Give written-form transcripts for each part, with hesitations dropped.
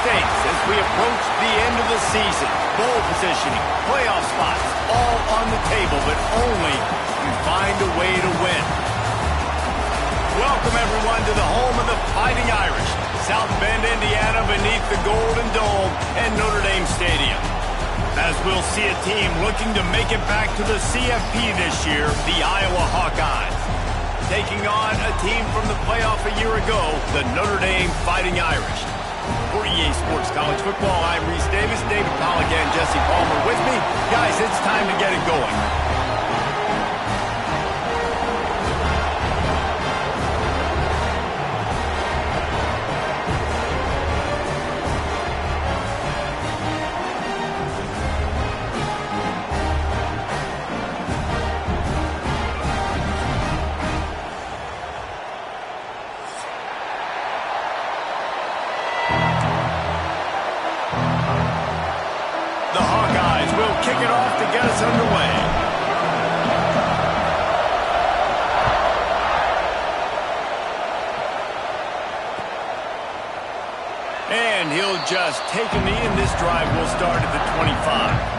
stakes as we approach the end of the season. Bowl positioning, playoff spots, all on the table, but only if you find a way to win. Welcome, everyone, to the home of the Fighting Irish, South Bend, Indiana, beneath the Golden Dome and Notre Dame Stadium. As we'll see a team looking to make it back to the CFP this year, the Iowa Hawkeyes. Taking on a team from the playoff a year ago, the Notre Dame Fighting Irish. For EA Sports College Football, I'm Reese Davis, David Pollack, and Jesse Palmer with me. Guys, it's time to get it going. Kick it off to get us underway. And he'll just take a knee, and this drive will start at the 25.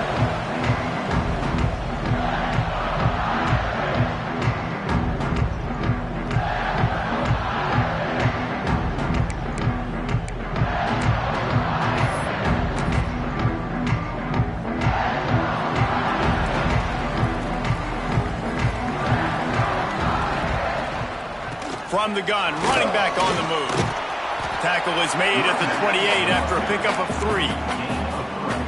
From the gun, running back on the move. Tackle is made at the 28 after a pickup of 3.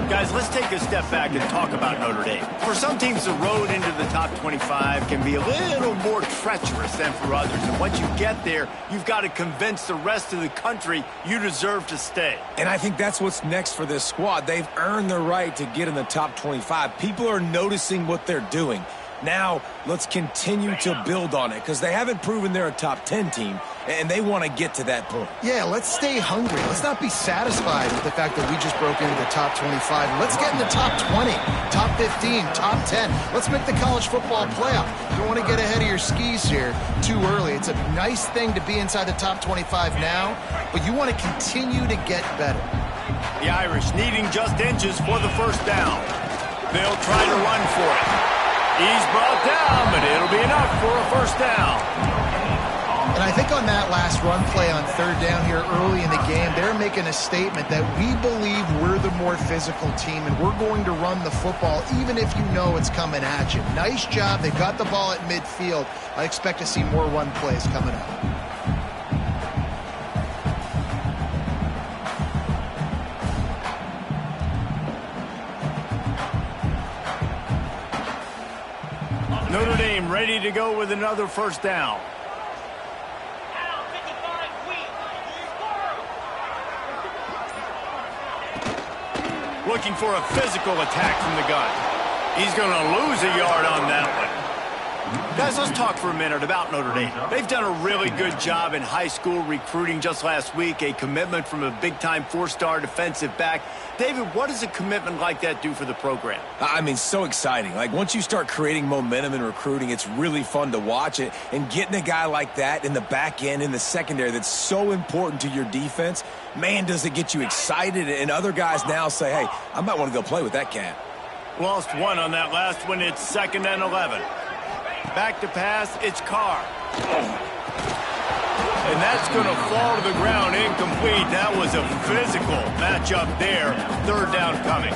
Guys, let's take a step back and talk about Notre Dame. For some teams, the road into the top 25 can be a little more treacherous than for others. And once you get there, you've got to convince the rest of the country you deserve to stay. And I think that's what's next for this squad. They've earned the right to get in the top 25. People are noticing what they're doing. Now, let's continue to build on it because they haven't proven they're a top 10 team, and they want to get to that point. Yeah, let's stay hungry. Let's not be satisfied with the fact that we just broke into the top 25. Let's get in the top 20, top 15, top 10. Let's make the college football playoff. You don't want to get ahead of your skis here too early. It's a nice thing to be inside the top 25 now, but you want to continue to get better. The Irish needing just inches for the first down. They'll try to run for it. He's brought down, but it'll be enough for a first down. And I think on that last run play on third down here early in the game, they're making a statement that we believe we're the more physical team and we're going to run the football even if you know it's coming at you. Nice job. They got the ball at midfield. I expect to see more run plays coming up. Notre Dame ready to go with another first down. Looking for a physical attack from the gun. He's going to lose a yard on that one. Guys, let's talk for a minute about Notre Dame. They've done a really good job in high school recruiting just last week, a commitment from a big-time 4-star defensive back. David, what does a commitment like that do for the program? I mean, so exciting. Like, once you start creating momentum in recruiting, it's really fun to watch it. And getting a guy like that in the back end, in the secondary, that's so important to your defense, man, does it get you excited. And other guys now say, hey, I might want to go play with that cat. Lost one on that last one. It's 2nd and 11. Back to pass, it's Carr. And that's going to fall to the ground incomplete. That was a physical matchup there. Third down coming.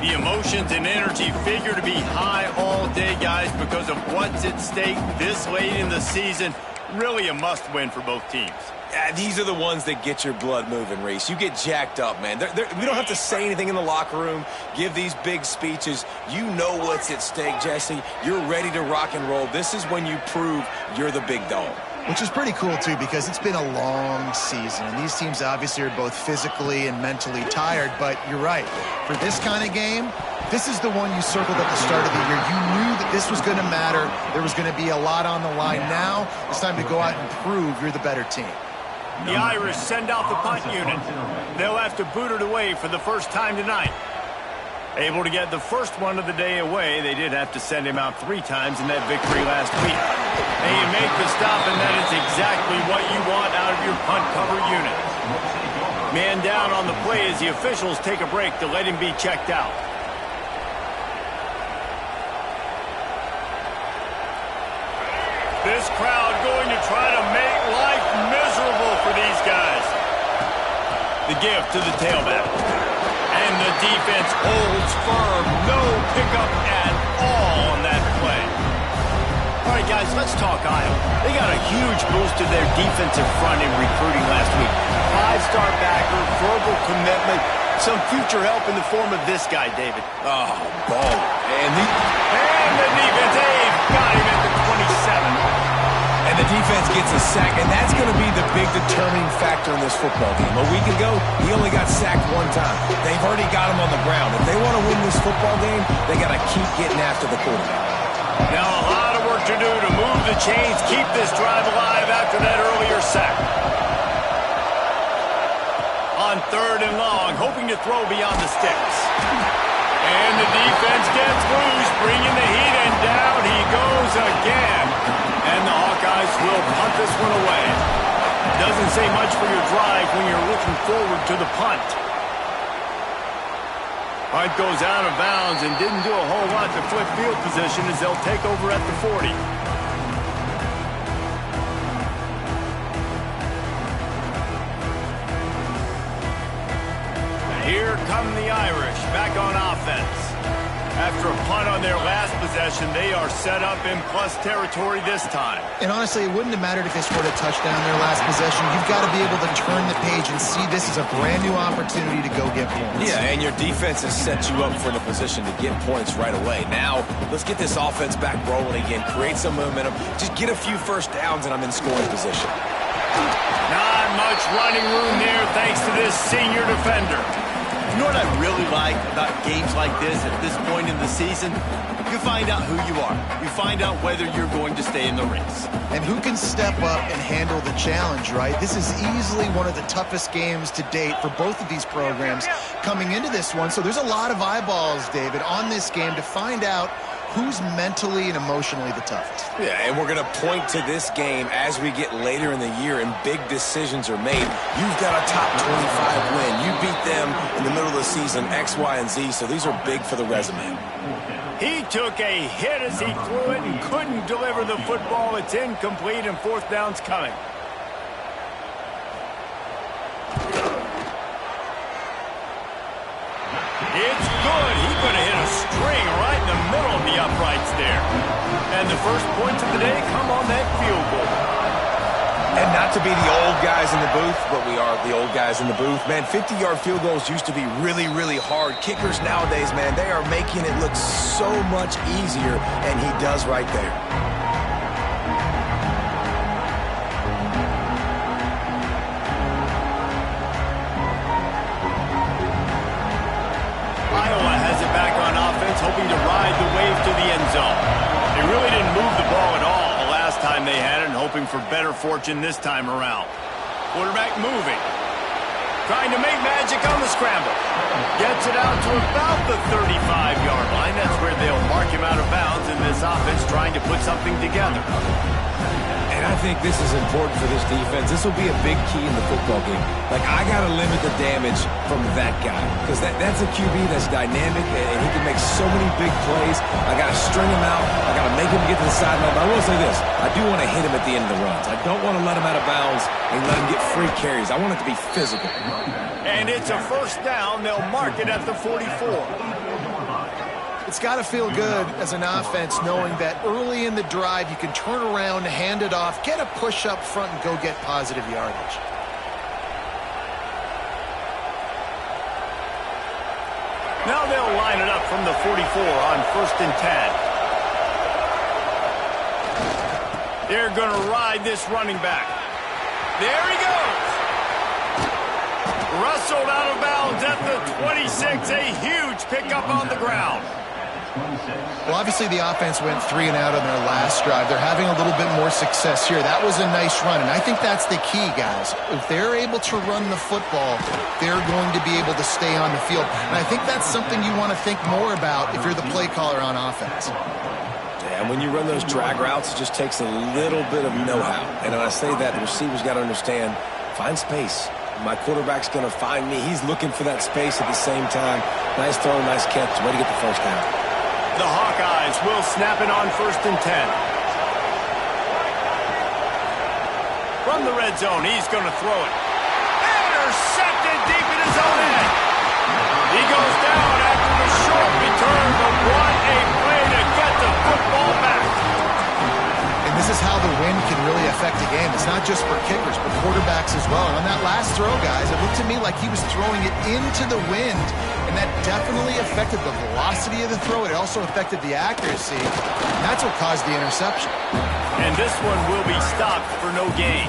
The emotions and energy figure to be high all day, guys, because of what's at stake this late in the season. Really a must-win for both teams. These are the ones that get your blood moving, Reese. You get jacked up, man. We don't have to say anything in the locker room, give these big speeches. You know what's at stake, Jesse. You're ready to rock and roll. This is when you prove you're the big dog. Which is pretty cool, too, because it's been a long season. And these teams obviously are both physically and mentally tired. But you're right. For this kind of game, this is the one you circled at the start of the year. You knew that this was going to matter. There was going to be a lot on the line. Now it's time to go out and prove you're the better team. The Irish send out the punt unit. They'll have to boot it away for the first time tonight. Able to get the first one of the day away. They did have to send him out 3 times in that victory last week. They make the stop, and that is exactly what you want out of your punt cover unit. Man down on the play as the officials take a break to let him be checked out. This crowd going to try to make life miserable for these guys. The give to the tailback. And the defense holds firm. No pickup at all on that play. All right, guys, let's talk Iowa. They got a huge boost to their defensive front in recruiting last week. 5-star backer, verbal commitment, some future help in the form of this guy, David. Oh, ball. And the defense, they've got him at the 27. And the defense gets a sack, and that's going to be the big determining factor in this football game. A week ago, he only got sacked one time. They've already got him on the ground. If they want to win this football game, they got to keep getting after the quarterback. Now a lot of work to do to move the chains, keep this drive alive after that earlier sack. On 3rd and long, hoping to throw beyond the sticks. And the defense gets loose, bringing the heat, and down he goes again. And the Hawkeyes will punt this one away. Doesn't say much for your drive when you're looking forward to the punt. Punt goes out of bounds and didn't do a whole lot to flip field position as they'll take over at the 40. Here come the Irish back on offense. After a punt on their last possession, they are set up in plus territory this time. And honestly, it wouldn't have mattered if they scored a touchdown their last possession. You've got to be able to turn the page and see this is a brand new opportunity to go get points. Yeah, and your defense has set you up for the position to get points right away. Now, let's get this offense back rolling again, create some momentum, just get a few first downs, and I'm in scoring position. Not much running room there thanks to this senior defender. You know what I really like about games like this at this point in the season? You find out who you are. You find out whether you're going to stay in the race. And who can step up and handle the challenge, right? This is easily one of the toughest games to date for both of these programs coming into this one. So there's a lot of eyeballs, David, on this game to find out who's mentally and emotionally the toughest. Yeah, and we're going to point to this game as we get later in the year and big decisions are made. You've got a top 25 win. You beat them in the middle of the season, X, Y, and Z, so these are big for the resume. He took a hit as he threw it and couldn't deliver the football. It's incomplete and 4th down's coming. It's good. He could have hit a string right in the middle of the uprights there. And the first points of the day come on that field goal. And not to be the old guys in the booth, but we are the old guys in the booth. Man, 50-yard field goals used to be really, really hard. Kickers nowadays, man, they are making it look so much easier, and he does right there. Iowa has it back on offense, hoping to ride the wave to the end zone. They really didn't move the ball at all the last time they had it, and hoping for better fortune this time around. Quarterback moving. Trying to make magic on the scramble. Gets it out to about the 35-yard line. That's where they'll mark him out of bounds in this offense trying to put something together. And I think this is important for this defense. This will be a big key in the football game. Like, I got to limit the damage from that guy because that's a QB that's dynamic and he can make so many big plays. I got to string him out. I got to make him get to the sideline. But I will say this. I do want to hit him at the end of the runs. I don't want to let him out of bounds and let him get free carries. I want it to be physical. And it's a 1st down. They'll mark it at the 44. It's got to feel good as an offense knowing that early in the drive you can turn around, hand it off, get a push up front, and go get positive yardage. Now they'll line it up from the 44 on 1st and 10. They're going to ride this running back. There he goes. Rustled out of bounds at the 26. A huge pickup on the ground. Well, obviously the offense went 3 and out on their last drive. They're having a little bit more success here. That was a nice run, and I think that's the key, guys. If they're able to run the football, they're going to be able to stay on the field. And I think that's something you want to think more about if you're the play caller on offense. Yeah, and when you run those drag routes, it just takes a little bit of know-how. And when I say that, the receivers got to understand, find space. My quarterback's going to find me. He's looking for that space at the same time. Nice throw, nice catch. Way to get the first down. The Hawkeyes will snap it on 1st and 10. From the red zone, he's going to throw it. Intercepted deep in his own end. He goes down after the short return, but what a play to get the football back. And this is how the wind can really affect a game. It's not just for kickers, but quarterbacks as well. And on that last throw, guys, it looked to me like he was throwing it into the wind, and that definitely affected the velocity of the throw. It also affected the accuracy. And that's what caused the interception. And this one will be stopped for no gain.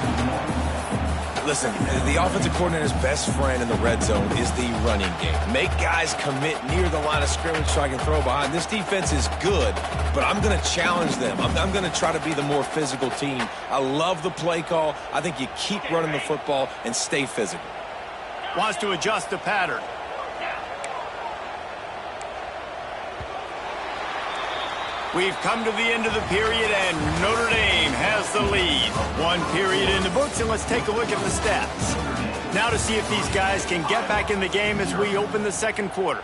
Listen, the offensive coordinator's best friend in the red zone is the running game. Make guys commit near the line of scrimmage so I can throw behind. This defense is good, but I'm going to challenge them. I'm going to try to be the more physical team. I love the play call. I think you keep running the football and stay physical. Wants to adjust the pattern. We've come to the end of the period, and Notre Dame has the lead. 1 period in the books, and let's take a look at the stats. Now to see if these guys can get back in the game as we open the second quarter.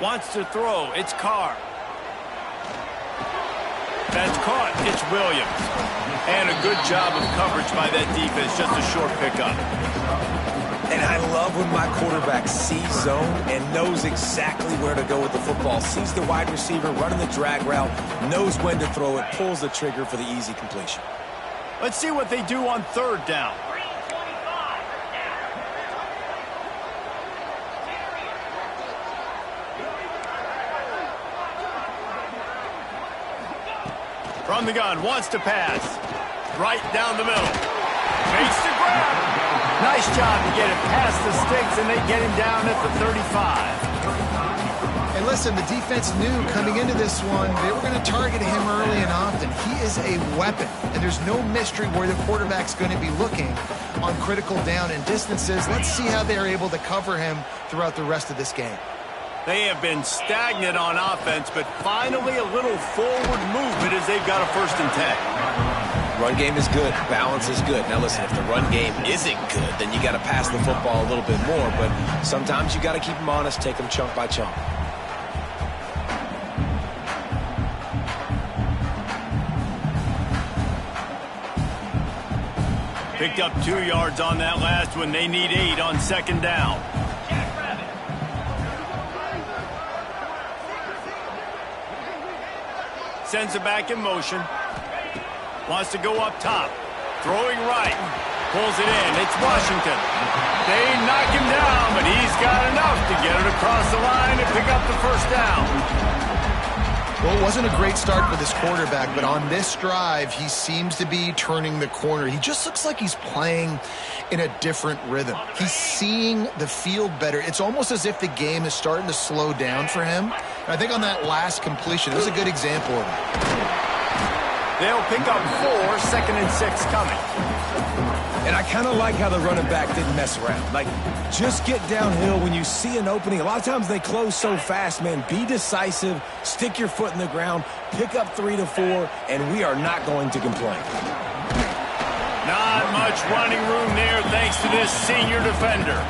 Wants to throw. It's Carr. That's caught. It's Williams. And a good job of coverage by that defense. Just a short pickup. And I love when my quarterback sees zone and knows exactly where to go with the football. Sees the wide receiver running the drag route, knows when to throw it, pulls the trigger for the easy completion. Let's see what they do on 3rd down. From the gun, wants to pass. Right down the middle. Makes the grab. Nice job to get it past the sticks, and they get him down at the 35. And listen, the defense knew coming into this one, they were going to target him early and often. He is a weapon, and there's no mystery where the quarterback's going to be looking on critical down and distances. Let's see how they're able to cover him throughout the rest of this game. They have been stagnant on offense, but finally a little forward movement as they've got a 1st and 10. Run game is good. Balance is good. Now listen, if the run game isn't good, then you got to pass the football a little bit more. But sometimes you got to keep them honest, take them chunk by chunk. Picked up 2 yards on that last one. They need 8 on 2nd down. Sends it back in motion. Wants to go up top. Throwing right. Pulls it in. It's Washington. They knock him down, but he's got enough to get it across the line and pick up the 1st down. Well, it wasn't a great start for this quarterback, but on this drive, he seems to be turning the corner. He just looks like he's playing in a different rhythm. He's seeing the field better. It's almost as if the game is starting to slow down for him. And I think on that last completion, it was a good example of it. They'll pick up 4, 2nd and 6 coming. And I kind of like how the running back didn't mess around. Like, just get downhill when you see an opening. A lot of times they close so fast, man. Be decisive, stick your foot in the ground, pick up 3 to 4, and we are not going to complain. Not much running room there thanks to this senior defender.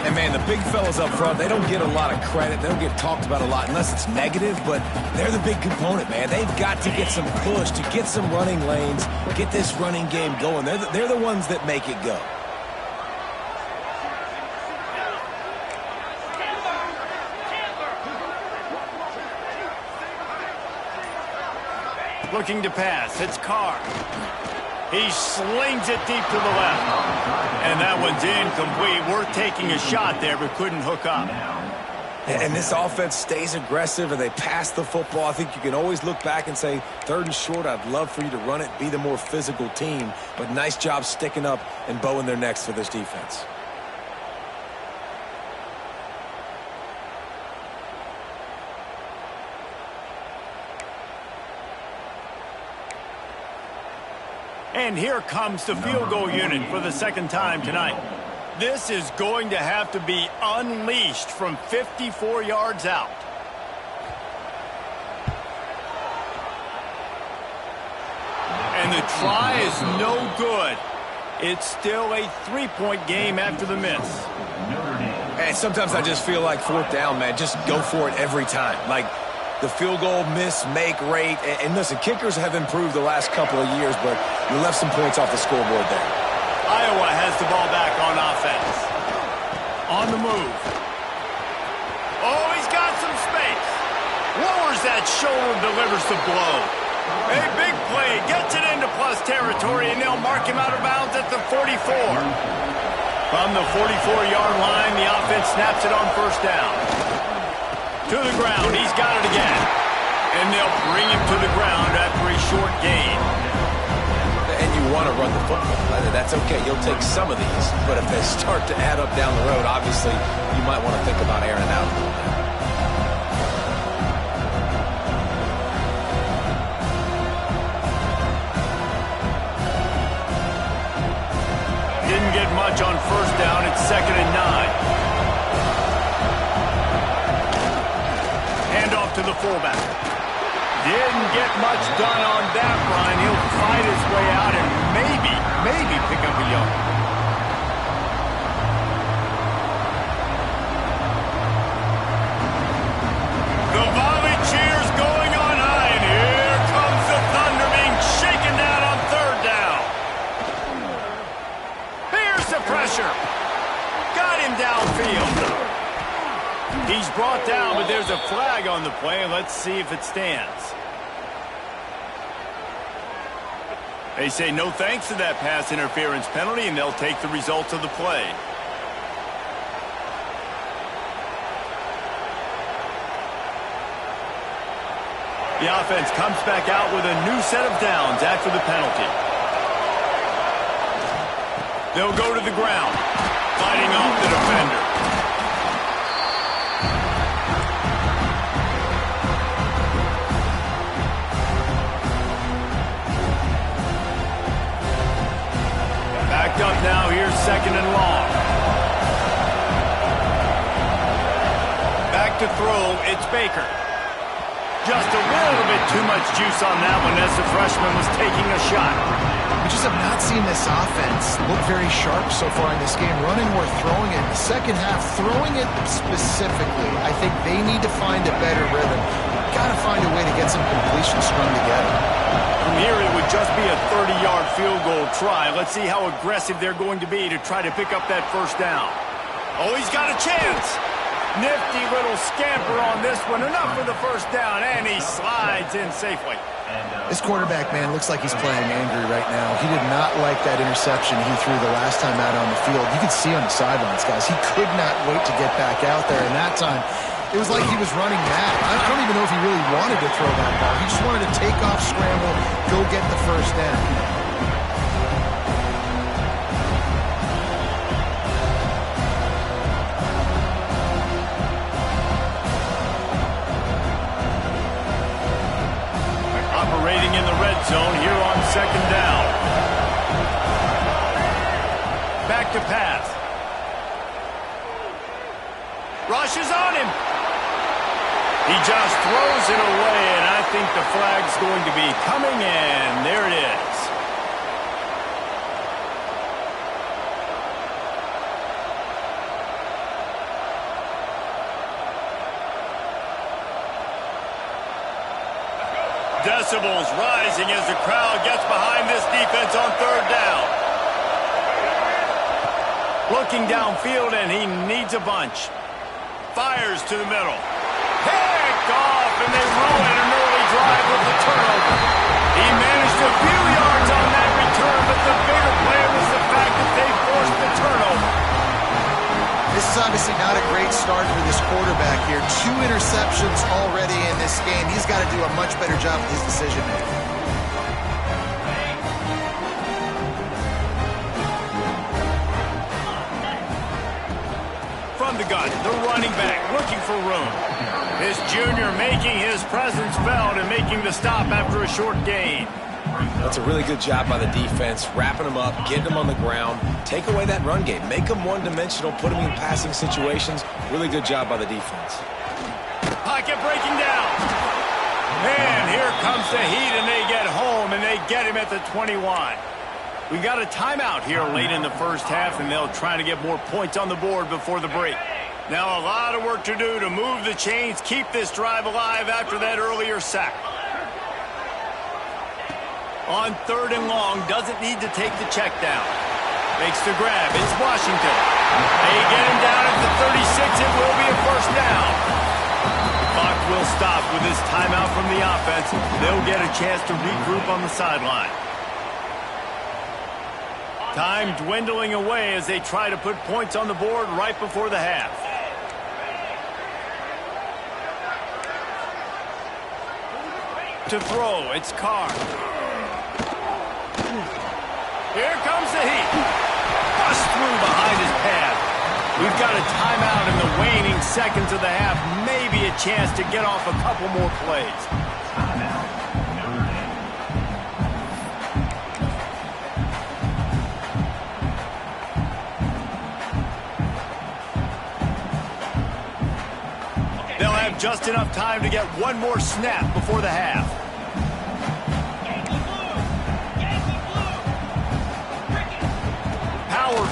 And, man, the big fellas up front, they don't get a lot of credit. They don't get talked about a lot unless it's negative, but they're the big component, man. They've got to get some push, to get some running lanes, get this running game going. They're the ones that make it go. Looking to pass. It's Carr. He slings it deep to the left. And that one's incomplete. Worth taking a shot there, but couldn't hook up. And this offense stays aggressive and they pass the football. I think you can always look back and say, 3rd and short, I'd love for you to run it, be the more physical team. But nice job sticking up and bowing their necks for this defense. And here comes the field goal unit for the second time tonight. This is going to have to be unleashed from 54 yards out. And the try is no good. It's still a 3-point game after the miss. And sometimes I just feel like fourth down, man. Just go for it every time. Like the field goal miss-make rate. And listen, kickers have improved the last couple of years, but you left some points off the scoreboard there. Iowa has the ball back on offense. On the move. Oh, he's got some space. Lowers that shoulder, delivers the blow. A big play, gets it into plus territory, and they'll mark him out of bounds at the 44. From the 44-yard line, the offense snaps it on first down. To the ground, he's got it again. And they'll bring him to the ground after a short gain. And you want to run the football. That's okay. You'll take some of these. But if they start to add up down the road, obviously, you might want to think about airing it out a little bit. Didn't get much on first down. It's 2nd and 9. Hand off to the fullback. Didn't get much done on that run. He'll fight his way out and maybe pick up a yard. The volley cheers going on high, and here comes the Thunder being shaken down on third down. Here's the pressure. Got him downfield. He's brought down, but there's a flag on the play. Let's see if it stands. They say no thanks to that pass interference penalty, and they'll take the results of the play. The offense comes back out with a new set of downs after the penalty. They'll go to the ground, fighting off the defender. Up now, here's 2nd and long. Back to throw, it's Baker. Just a little bit too much juice on that one as the freshman was taking a shot. We just have not seen this offense look very sharp so far in this game, running or throwing it. In the second half, throwing it specifically, I think they need to find a better rhythm. Got to find a way to get some completion strung together. From here, it would just be a 30-yard field goal try. Let's see how aggressive they're going to be to try to pick up that first down. Oh, he's got a chance. Nifty little scamper on this one. Enough for the first down, and he slides in safely. This quarterback, man, looks like he's playing angry right now. He did not like that interception he threw the last time out on the field. You could see on the sidelines, guys. He could not wait to get back out there, and that time it was like he was running mad. I don't even know if he really wanted to throw that ball. He just wanted to take off, scramble, go get the first down. Operating in the red zone here on 2nd down. Back to pass. Rushes on him. He just throws it away, and I think the flag's going to be coming in. There it is. Decibels rising as the crowd gets behind this defense on 3rd down. Looking downfield, and he needs a bunch. Fires to the middle. Picked off, and they ruin an early drive with the turnover. He managed a few yards on that return, but the bigger play was the fact that they forced the turnover. This is obviously not a great start for this quarterback here. 2 interceptions already in this game. He's got to do a much better job with his decision-making. From the gun, the running back looking for room. This junior making his presence felt and making the stop after a short gain. That's a really good job by the defense, wrapping them up, getting them on the ground, take away that run game, make them one-dimensional, put them in passing situations. Really good job by the defense. Pocket breaking down. And here comes the Heat, and they get home, and they get him at the 21. We got a timeout here late in the first half, and they'll try to get more points on the board before the break. Now a lot of work to do to move the chains, keep this drive alive after that earlier sack. On 3rd and long, doesn't need to take the check down. Makes the grab. It's Washington. They get him down at the 36. It will be a first down. The clock will stop with this timeout from the offense. They'll get a chance to regroup on the sideline. Time dwindling away as they try to put points on the board right before the half. To throw, it's Carr. Here comes the Heat. Pushed through behind his pad. We've got a timeout in the waning seconds of the half. Maybe a chance to get off a couple more plays. They'll have just enough time to get one more snap before the half.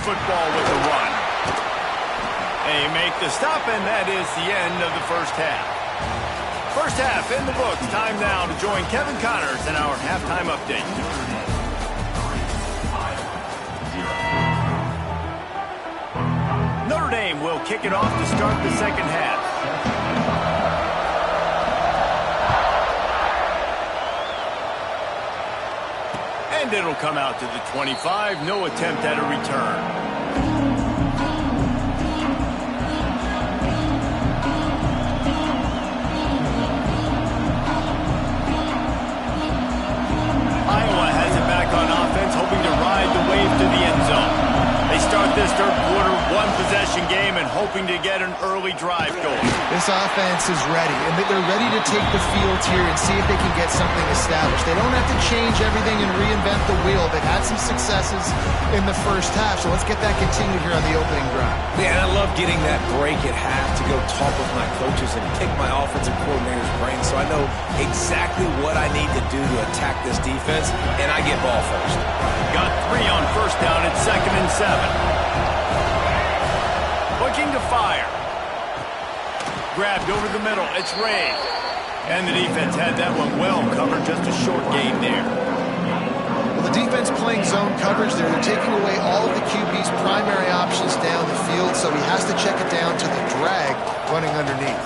Football with the run. They make the stop, and that is the end of the first half. First half in the books. Time now to join Kevin Connors in our halftime update. Notre Dame will kick it off to start the second half. And it'll come out to the 25. No attempt at a return. Iowa has it back on offense, hoping to ride the wave to the end zone. They start this third quarter one-possession game and hoping to get an early drive going. This offense is ready, and they're ready to take the field here and see if they can get something established. They don't have to change everything and reinvent the wheel. They've had some successes in the first half, so let's get that continued here on the opening drive. Yeah, and I love getting that break at half to go talk with my coaches and pick my offensive coordinator's brain so I know exactly what I need to do to attack this defense, and I get ball first. Got 3 on first down at 2nd and 7. Looking to fire. Grabbed over the middle. It's Ray. And the defense had that one well covered. Just a short gain there. Well, the defense playing zone coverage there. They're taking away all of the QB's primary options down the field, so he has to check it down to the drag running underneath.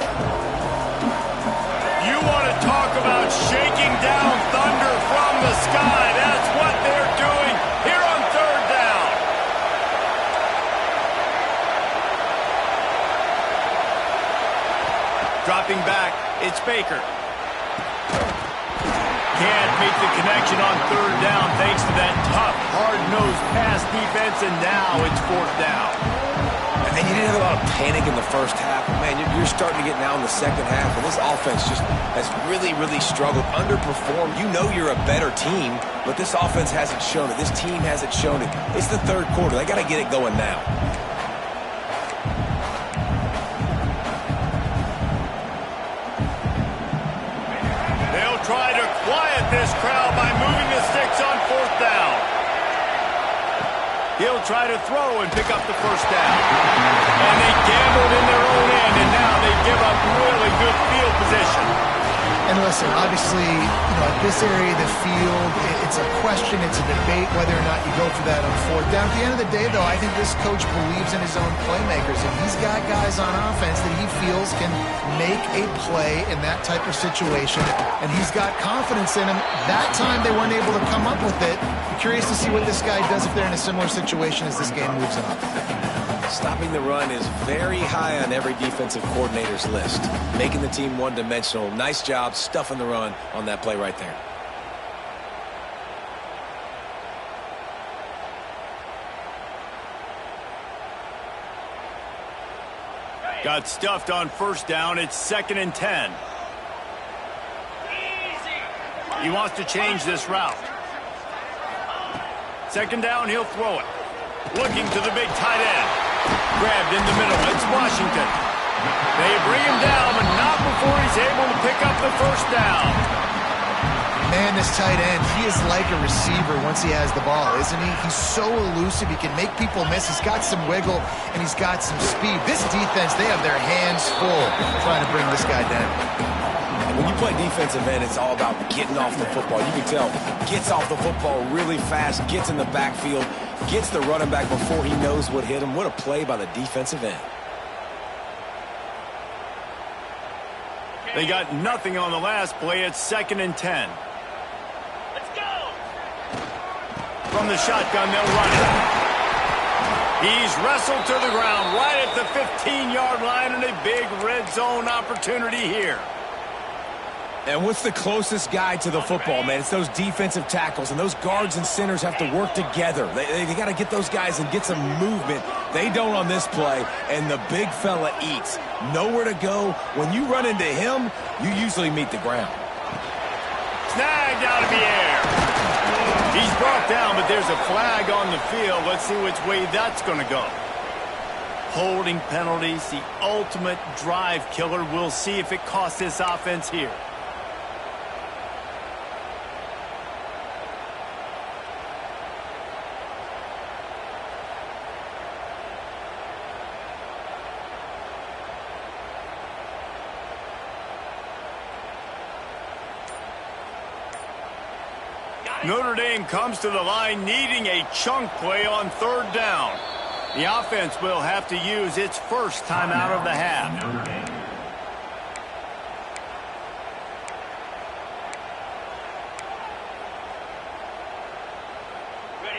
You want to talk about shaking down thunder from the sky. That's what they're doing here on 3rd down. Dropping back, it's Baker. Can't make the connection on 3rd down thanks to that tough, hard-nosed pass defense, and now it's 4th down. And you didn't have a lot of panic in the first half. Man, you're starting to get now in the second half, and this offense just has really, really struggled, underperformed. You know you're a better team, but this offense hasn't shown it. This team hasn't shown it. It's the third quarter. They got to get it going now. They'll try to quiet this crowd by moving the sticks on 4th down. He'll try to throw and pick up the first down. And they gambled in their own end, and now they give up really good field position. And listen, obviously, at this area of the field, it's a question, it's a debate whether or not you go for that on 4th down. At the end of the day, though, I think this coach believes in his own playmakers, and he's got guys on offense that he feels can make a play in that type of situation, and he's got confidence in him. That time they weren't able to come up with it. I'm curious to see what this guy does if they're in a similar situation as this game moves on. Stopping the run is very high on every defensive coordinator's list. Making the team one-dimensional. Nice job stuffing the run on that play right there. Got stuffed on first down. It's 2nd and 10. He wants to change this route. Second down, he'll throw it. Looking to the big tight end. Grabbed in the middle. It's Washington. They bring him down, but not before he's able to pick up the first down. Man, this tight end, he is like a receiver once he has the ball, isn't he? He's so elusive. He can make people miss. He's got some wiggle, and he's got some speed. This defense, they have their hands full trying to bring this guy down. When you play defensive end, it's all about getting off the football. You can tell, gets off the football really fast, gets in the backfield, gets the running back before he knows what hit him. What a play by the defensive end. They got nothing on the last play. It's 2nd and 10. Let's go! From the shotgun, they'll run it. He's wrestled to the ground right at the 15-yard line, and a big red zone opportunity here. And what's the closest guy to the football, man? It's those defensive tackles, and those guards and centers have to work together. They got to get those guys and get some movement. They don't on this play, and the big fella eats. Nowhere to go. When you run into him, you usually meet the ground. Snagged out of the air. He's brought down, but there's a flag on the field. Let's see which way that's going to go. Holding penalties, the ultimate drive killer. We'll see if it costs this offense here. Notre Dame comes to the line needing a chunk play on 3rd down. The offense will have to use its first timeout of the half.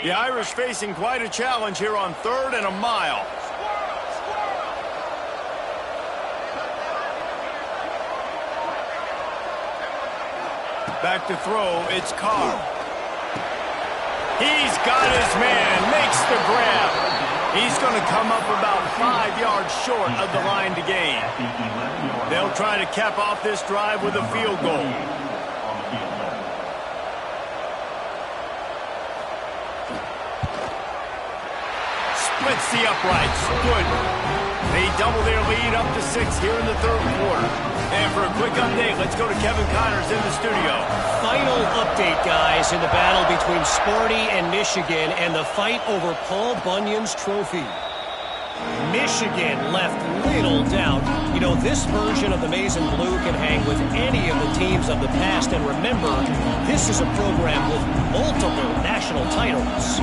The Irish facing quite a challenge here on 3rd and a mile. Back to throw, it's Carr. He's got his man, makes the grab. He's going to come up about 5 yards short of the line to gain. They'll try to cap off this drive with a field goal. Splits the uprights. Good. They double their lead up to 6 here in the 3rd quarter. And for a quick update, let's go to Kevin Connors in the studio. Final update, guys, in the battle between Sparty and Michigan and the fight over Paul Bunyan's trophy. Michigan left little doubt. You know, this version of the Maize and Blue can hang with any of the teams of the past. And remember, this is a program with multiple national titles.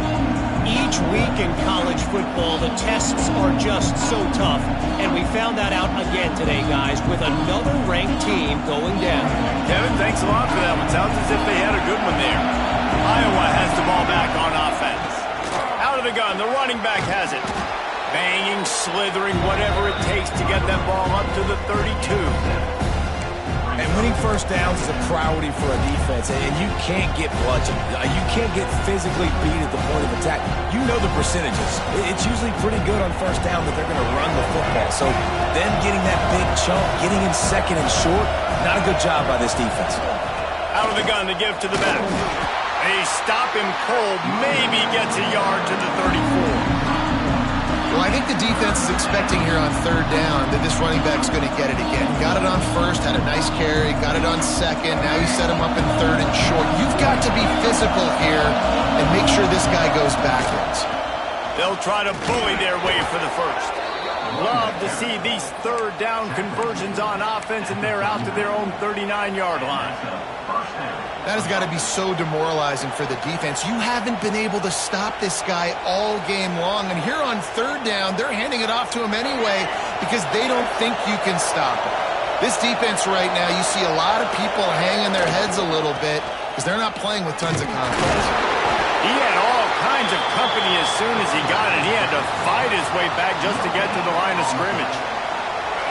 Each week in college football, the tests are just so tough. And we found that out again today, guys, with another ranked team going down. Kevin, thanks a lot for that one. Sounds as if they had a good one there. Iowa has the ball back on offense. Out of the gun, the running back has it. Banging, slithering, whatever it takes to get that ball up to the 32. And winning first downs is a priority for a defense, and you can't get bludgeoned. You can't get physically beat at the point of attack. You know the percentages. It's usually pretty good on first down that they're going to run the football. So them getting that big chunk, getting in 2nd and short, not a good job by this defense. Out of the gun to give to the back. They stop him cold, maybe gets a yard to the 34. Well, I think the defense is expecting here on 3rd down that this running back's going to get it again. Got it on 1st, had a nice carry, got it on 2nd. Now you set him up in 3rd and short. You've got to be physical here and make sure this guy goes backwards. They'll try to bully their way for the first. Love to see these 3rd down conversions on offense, and they're out to their own 39-yard line. That has got to be so demoralizing for the defense. You haven't been able to stop this guy all game long. And here on 3rd down, they're handing it off to him anyway because they don't think you can stop him. This defense right now, you see a lot of people hanging their heads a little bit because they're not playing with tons of confidence. He had all kinds of company as soon as he got it. He had to fight his way back just to get to the line of scrimmage.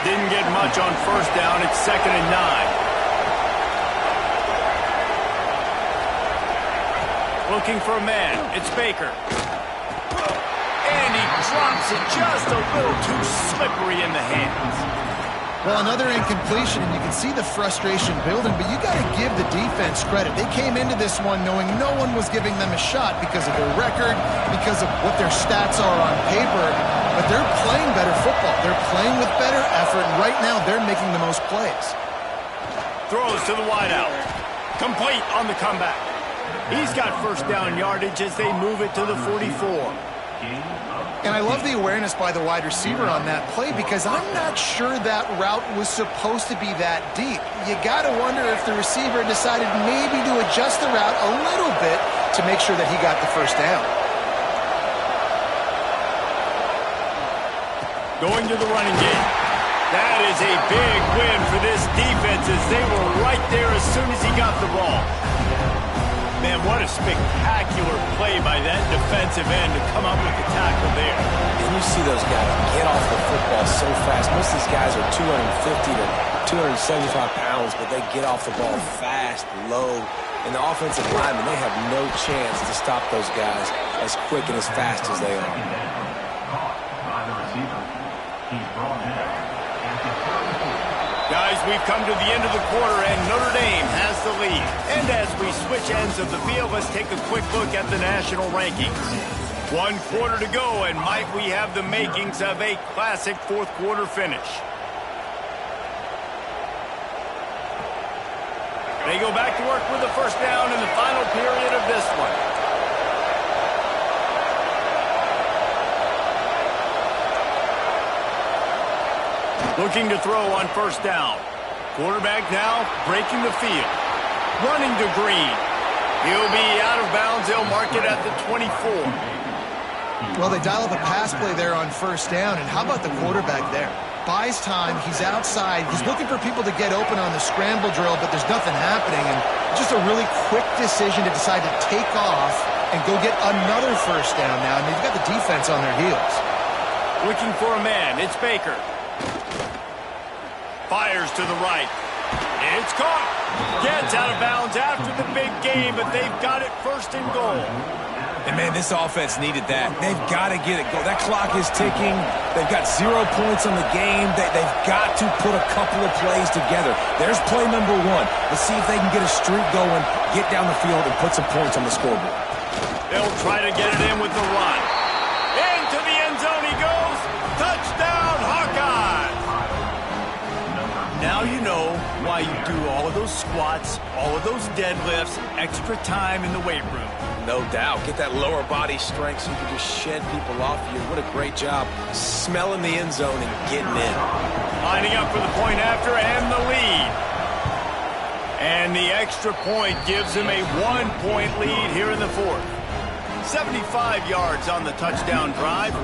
Didn't get much on 1st down. It's 2nd and 9. Looking for a man. It's Baker. And he drops it just a little too slippery in the hands. Well, another incompletion, and you can see the frustration building, but you got to give the defense credit. They came into this one knowing no one was giving them a shot because of their record, because of what their stats are on paper, but they're playing better football. They're playing with better effort, and right now they're making the most plays. Throws to the wideout. Complete on the comeback. He's got first down yardage as they move it to the 44. And I love the awareness by the wide receiver on that play because I'm not sure that route was supposed to be that deep. You got to wonder if the receiver decided maybe to adjust the route a little bit to make sure that he got the first down. Going to the running game. That is a big win for this defense as they were right there as soon as he got the ball. Man, what a spectacular play by that defensive end to come up with the tackle there. And you see those guys get off the football so fast. Most of these guys are 250 to 275 pounds, but they get off the ball fast, low. And the offensive linemen, they have no chance to stop those guys as quick and as fast as they are. Guys, we've come to the end of the quarter, and Notre Dame has the lead. And as we switch ends of the field, let's take a quick look at the national rankings. 1 quarter to go, and might we have the makings of a classic fourth-quarter finish. They go back to work with the first down in the final period of this one. Looking to throw on first down. Quarterback now breaking the field. Running to Green. He'll be out of bounds. They'll mark it at the 24. Well, they dial up a pass play there on first down, and how about the quarterback there? Buys time, he's outside, he's looking for people to get open on the scramble drill, but there's nothing happening, and just a really quick decision to decide to take off and go get another first down now, and they've got the defense on their heels. Looking for a man, it's Baker. Fires to the right. It's caught. Gets out of bounds after the big game, but they've got it first and goal. And, man, this offense needed that. They've got to get it going. That clock is ticking. They've got 0 points on the game. They've got to put a couple of plays together. There's play number 1. Let's see if they can get a streak going, get down the field, and put some points on the scoreboard. They'll try to get it in with the run. Into the end zone he goes. Touchdown, Hawkeyes! Now you know why you do all of those squats, all of those deadlifts, extra time in the weight room. No doubt. Get that lower body strength so you can just shed people off you. What a great job smelling the end zone and getting in. Lining up for the point after and the lead. And the extra point gives them a 1-point lead here in the fourth. 75 yards on the touchdown drive,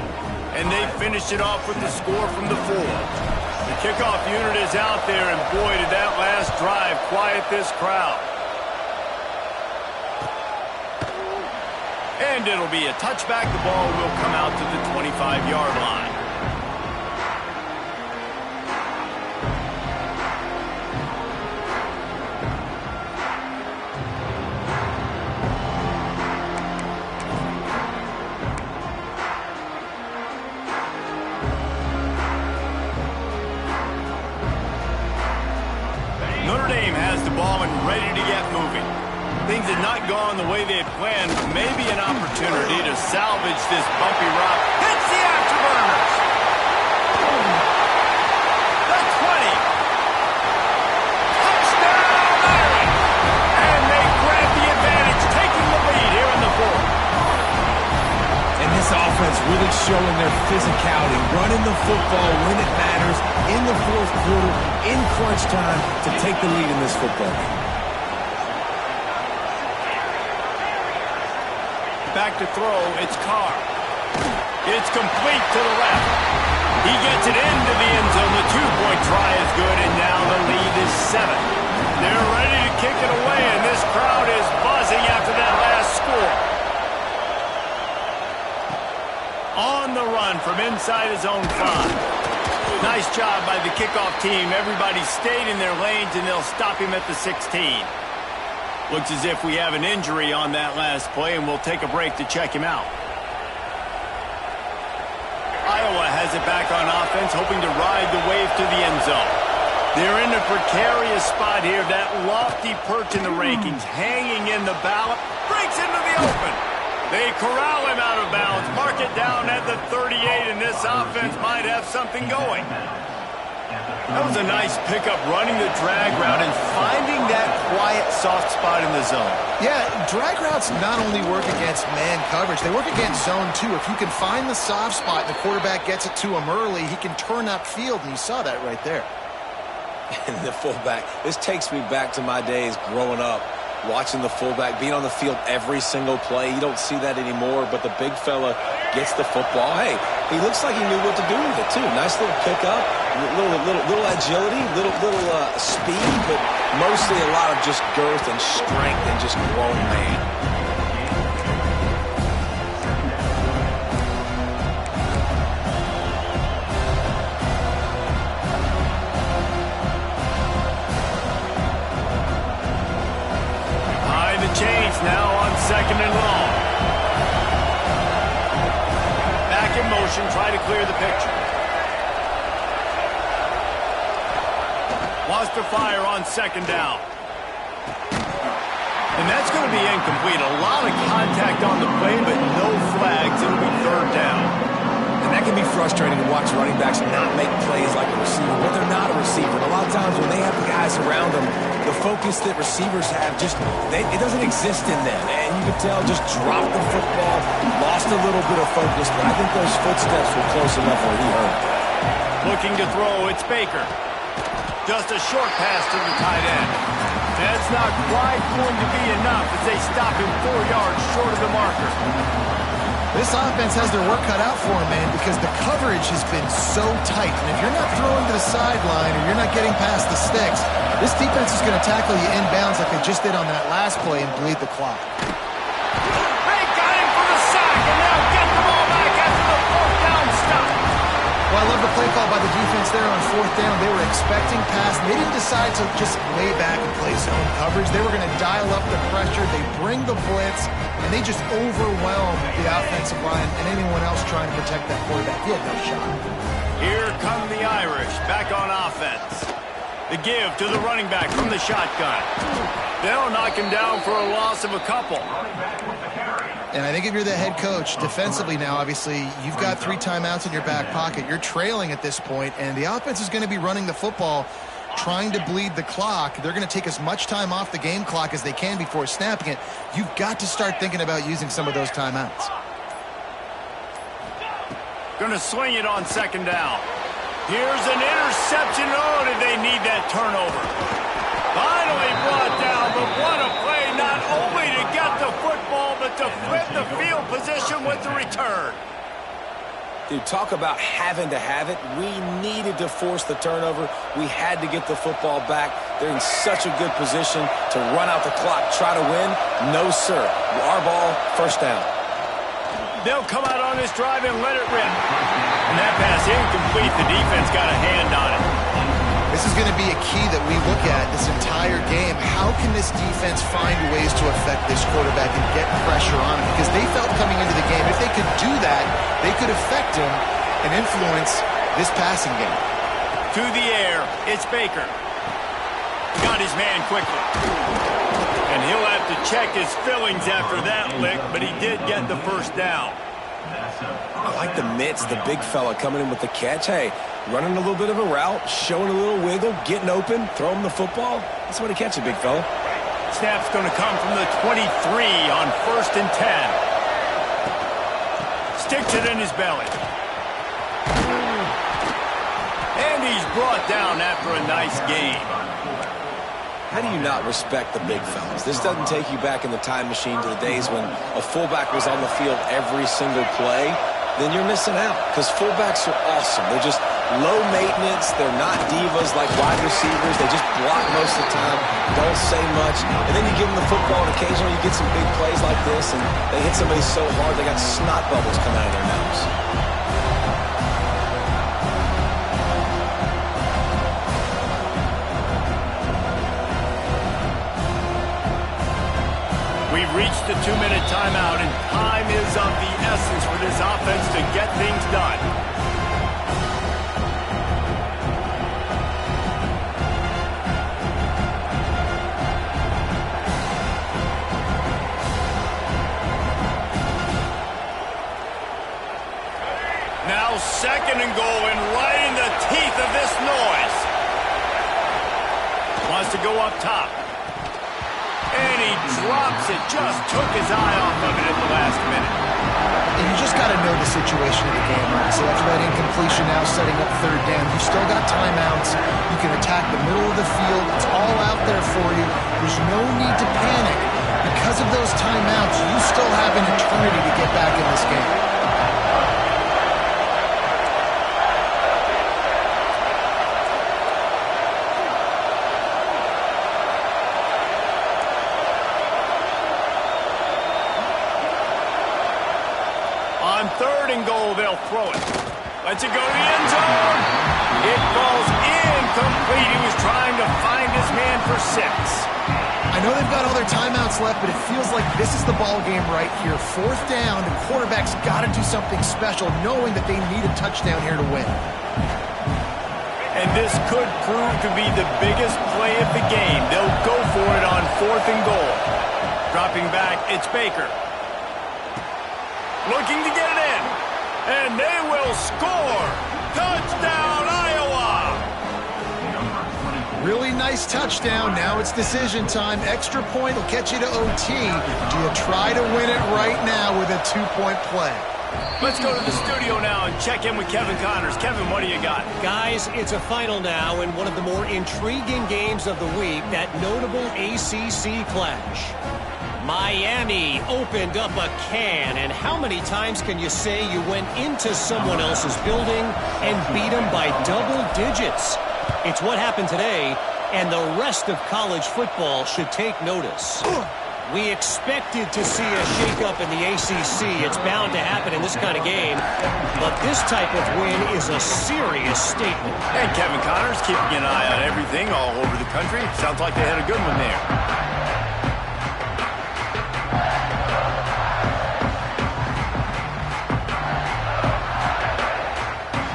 and they finished it off with the score from the 4. The kickoff unit is out there, and boy, did that last drive quiet this crowd. And it'll be a touchback. The ball will come out to the 25-yard line. Notre Dame has the ball and ready to get moving. Things had not gone the way they had planned. Maybe an opportunity to salvage this bumpy route. Hits the afterburners. The 20. Touchdown, Irish. And they grab the advantage, taking the lead here in the fourth. And this offense really showing their physicality, running the football when it matters, in the fourth quarter, in crunch time, to take the lead in this football game. Back to throw, it's Carr. It's complete to the left. He gets it into the end zone. The 2-point try is good, and now the lead is 7. They're ready to kick it away, and this crowd is buzzing after that last score. On the run from inside his own 5. Nice job by the kickoff team. Everybody stayed in their lanes, and they'll stop him at the 16. Looks as if we have an injury on that last play, and we'll take a break to check him out. Iowa has it back on offense, hoping to ride the wave to the end zone. They're in a precarious spot here. That lofty perch in the rankings, hanging in the balance, breaks into the open. They corral him out of bounds, mark it down at the 38, and this offense might have something going. That was a nice pickup, running the drag route and finding that quiet, soft spot in the zone. Yeah, drag routes not only work against man coverage, they work against zone too. If you can find the soft spot and the quarterback gets it to him early, he can turn up field, and you saw that right there. And the fullback, this takes me back to my days growing up, watching the fullback, being on the field every single play. You don't see that anymore, but the big fella gets the football. Hey, he looks like he knew what to do with it, too. Nice little pickup, little agility, little speed, but mostly a lot of just girth and strength and just grown man. Change now on 2nd and long. Back in motion, try to clear the picture. Wants to fire on 2nd down. And that's going to be incomplete. A lot of contact on the play, but no flags. It'll be 3rd down. And that can be frustrating to watch running backs not make plays like a receiver, but they're not a receiver. A lot of times when they have the guys around them, the focus that receivers have it doesn't exist in them. And you can tell just dropped the football, lost a little bit of focus, but I think those footsteps were close enough where he heard. Looking to throw, it's Baker. Just a short pass to the tight end. That's not quite going to be enough as they stop him 4 yards short of the marker. This offense has their work cut out for them, man, because the coverage has been so tight. And if you're not throwing to the sideline or you're not getting past the sticks, this defense is going to tackle you inbounds like they just did on that last play and bleed the clock. They got him for the sack, and now get the ball back after the 4th down stop. Well, I love the play call by the defense there on 4th down. They were expecting pass. They didn't decide to just lay back and play zone coverage. They were going to dial up the pressure. They bring the blitz, and they just overwhelm the offensive line and anyone else trying to protect that quarterback. He had no shot. Here come the Irish back on offense. The give to the running back from the shotgun. They'll knock him down for a loss of a couple. And I think if you're the head coach, defensively now, obviously, you've got 3 timeouts in your back pocket. You're trailing at this point, and the offense is going to be running the football, trying to bleed the clock. They're going to take as much time off the game clock as they can before snapping it. You've got to start thinking about using some of those timeouts. Going to swing it on 2nd down. Here's an interception. Oh, did they need that turnover? Finally brought down, but what a play, not only to get the football, but to flip the field position with the return. Dude, talk about having to have it. We needed to force the turnover. We had to get the football back. They're in such a good position to run out the clock, try to win. No, sir. Our ball, 1st down. They'll come out on this drive and let it rip. And that pass incomplete. The defense got a hand on it. This is going to be a key that we look at this entire game. How can this defense find ways to affect this quarterback and get pressure on him? Because they felt coming into the game, if they could do that, they could affect him and influence this passing game. To the air, it's Baker. Got his man quickly. And he'll have to check his fillings after that lick, but he did get the 1st down. I like the mitts, the big fella coming in with the catch. Hey, running a little bit of a route, showing a little wiggle, getting open, throw him the football. That's what he catches, big fella. Snap's going to come from the 23 on 1st and 10. Sticks it in his belly. And he's brought down after a nice game. How do you not respect the big fellas? This doesn't take you back in the time machine to the days when a fullback was on the field every single play. Then you're missing out because fullbacks are awesome. They're just low maintenance. They're not divas like wide receivers. They just block most of the time, don't say much. And then you give them the football, and occasionally you get some big plays like this, and they hit somebody so hard they got snot bubbles coming out of their nose. We've reached the 2-minute timeout, and time is of the essence for this offense to get things done. 2nd and goal, and right in the teeth of this noise. Wants to go up top. And he drops it. Just took his eye off of it at the last minute. And you just got to know the situation of the game, right? So after that incompletion, now setting up 3rd down, you've still got timeouts. You can attack the middle of the field. It's all out there for you. There's no need to panic. Because of those timeouts, you still have an eternity to get back in this game. On 3rd and goal, they'll throw it. Lets it go to the end zone. It falls incomplete. He was trying to find his man for 6. I know they've got all their timeouts left, but it feels like this is the ball game right here. 4th down, the quarterback's got to do something special, knowing that they need a touchdown here to win. And this could prove to be the biggest play of the game. They'll go for it on 4th and goal. Dropping back, it's Baker. Looking to get it in. And they will score. Touchdown, Iowa! Really nice touchdown. Now it's decision time. Extra point will get you to OT. Do you try to win it right now with a 2-point play? Let's go to the studio now and check in with Kevin Connors. Kevin, what do you got? Guys, it's a final now in one of the more intriguing games of the week, that notable ACC clash. Miami opened up a can, and how many times can you say you went into someone else's building and beat them by double digits? It's what happened today, and the rest of college football should take notice. We expected to see a shakeup in the ACC. It's bound to happen in this kind of game, but this type of win is a serious statement. And Kevin Connors keeping an eye on everything all over the country. Sounds like they had a good one there.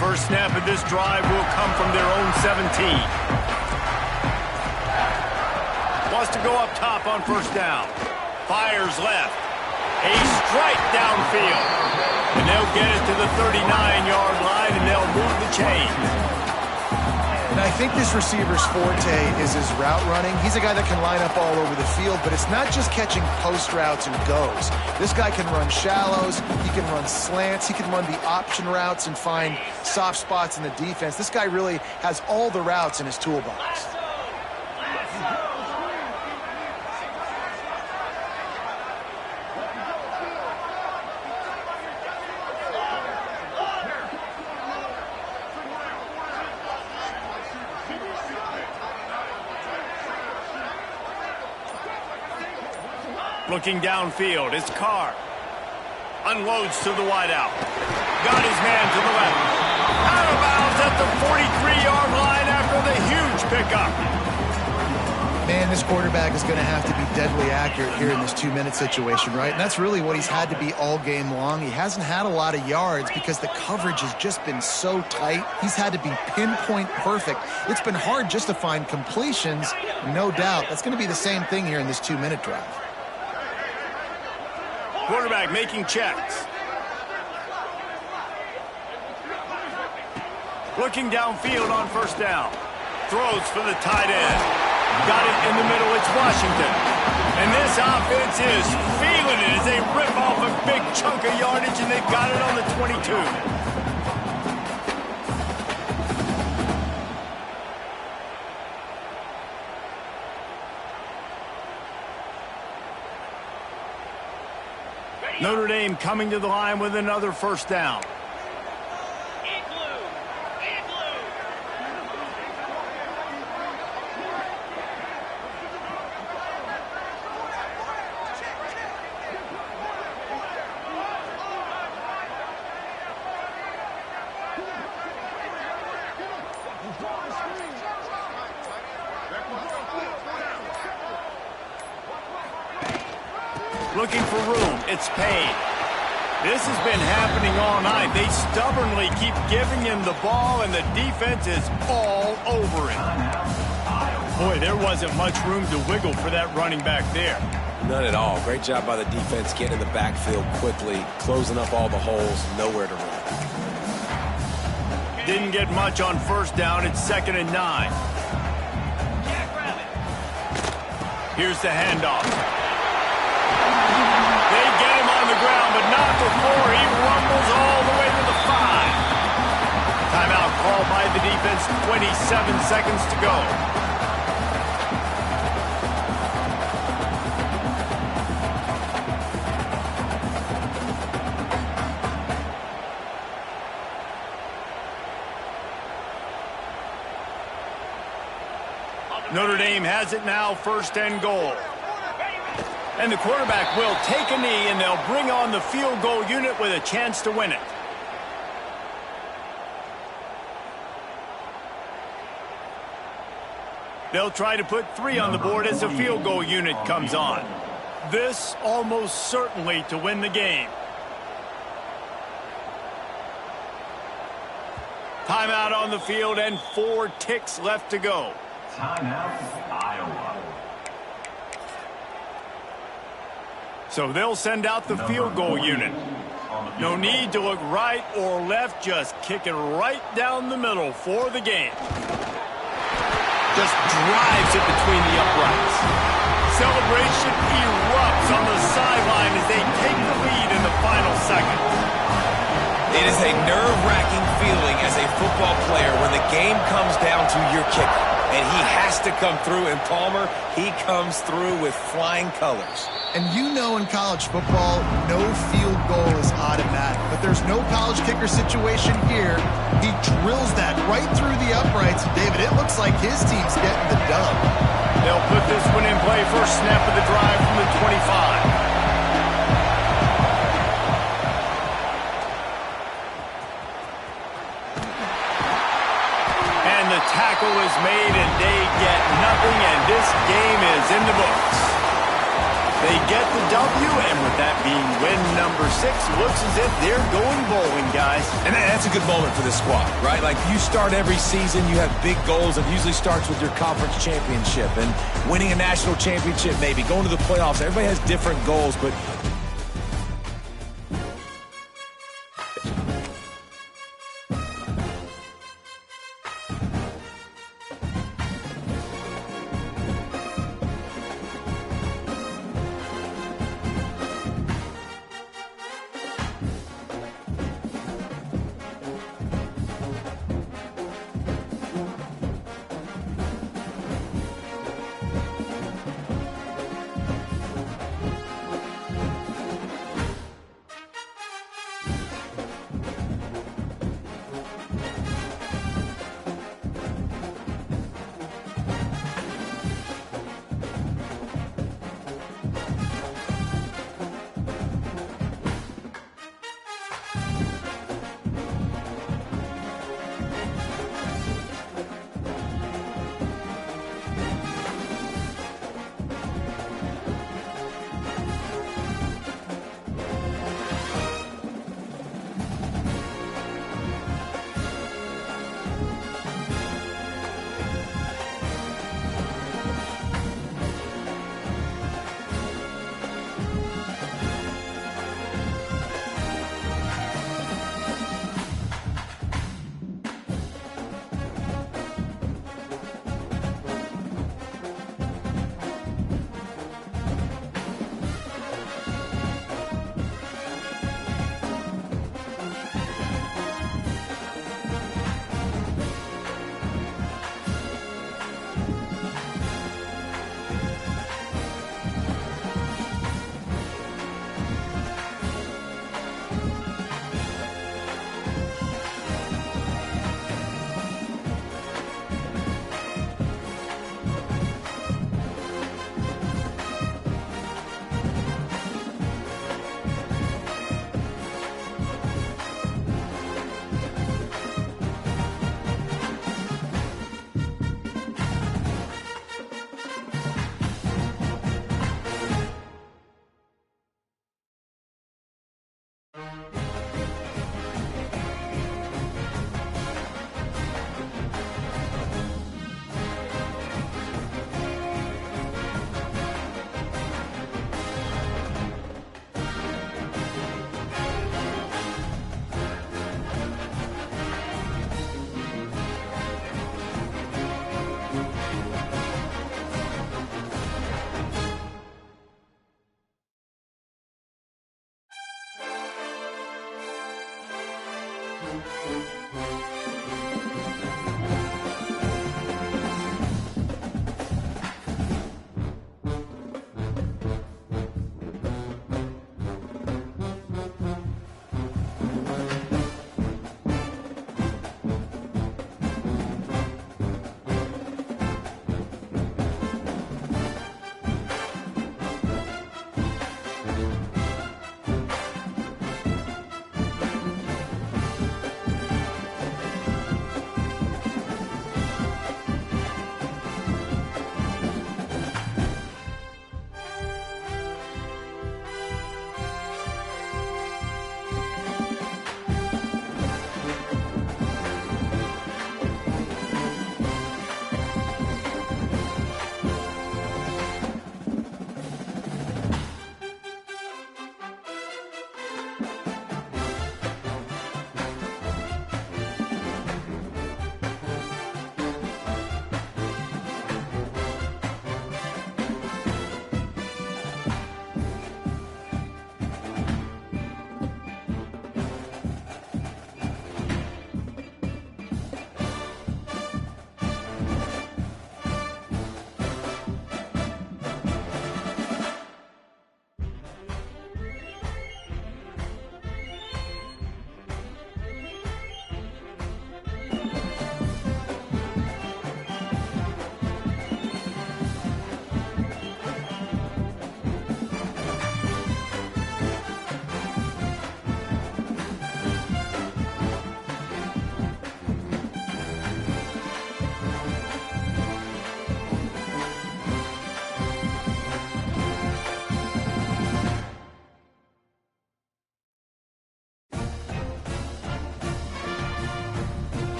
First snap of this drive will come from their own 17. Wants to go up top on 1st down. Fires left. A strike downfield. And they'll get it to the 39-yard line, and they'll move the chains. And I think this receiver's forte is his route running. He's a guy that can line up all over the field, but it's not just catching post routes and goes. This guy can run shallows, he can run slants, he can run the option routes and find soft spots in the defense. This guy really has all the routes in his toolbox. Looking downfield, it's Carr. Unloads to the wideout. Got his man to the left. Out of bounds at the 43-yard line after the huge pickup. Man, this quarterback is going to have to be deadly accurate here in this 2-minute situation, right? And that's really what he's had to be all game long. He hasn't had a lot of yards because the coverage has just been so tight. He's had to be pinpoint perfect. It's been hard just to find completions, no doubt. That's going to be the same thing here in this 2-minute drive. Quarterback making checks. Looking downfield on 1st down. Throws for the tight end. Got it in the middle. It's Washington. And this offense is feeling it as they rip off a big chunk of yardage, and they've got it on the 22. Notre Dame coming to the line with another 1st down. Looking for room. It's Payne. This has been happening all night. They stubbornly keep giving him the ball, and the defense is all over it. Boy, there wasn't much room to wiggle for that running back there. None at all. Great job by the defense getting in the backfield quickly, closing up all the holes, nowhere to run. Didn't get much on first down. It's 2nd and 9. Here's the handoff. They get him on the ground, but not before he rumbles all the way to the 5. Timeout called by the defense. 27 seconds to go. Notre Dame has it now, 1st and goal. And the quarterback will take a knee, and they'll bring on the field goal unit with a chance to win it. They'll try to put 3 on the board as the field goal unit comes on. This almost certainly to win the game. Timeout on the field and 4 ticks left to go. Timeout, Iowa. So they'll send out the field goal unit. No need to look right or left, just kick it right down the middle for the game. Just drives it between the uprights. Celebration erupts on the sideline as they take the lead in the final seconds. It is a nerve-wracking feeling as a football player when the game comes down to your kicker. And he has to come through, and Palmer, he comes through with flying colors. And you know in college football, no field goal is automatic. But there's no college kicker situation here. He drills that right through the uprights. And David, it looks like his team's getting the dub. They'll put this one in play. First snap of the drive from the 25. Tackle is made, and they get nothing, and this game is in the books. They get the W, and with that being win number 6, looks as if they're going bowling, guys. And that's a good moment for this squad, right? Like, you start every season, you have big goals. It usually starts with your conference championship and winning a national championship, maybe going to the playoffs. Everybody has different goals, but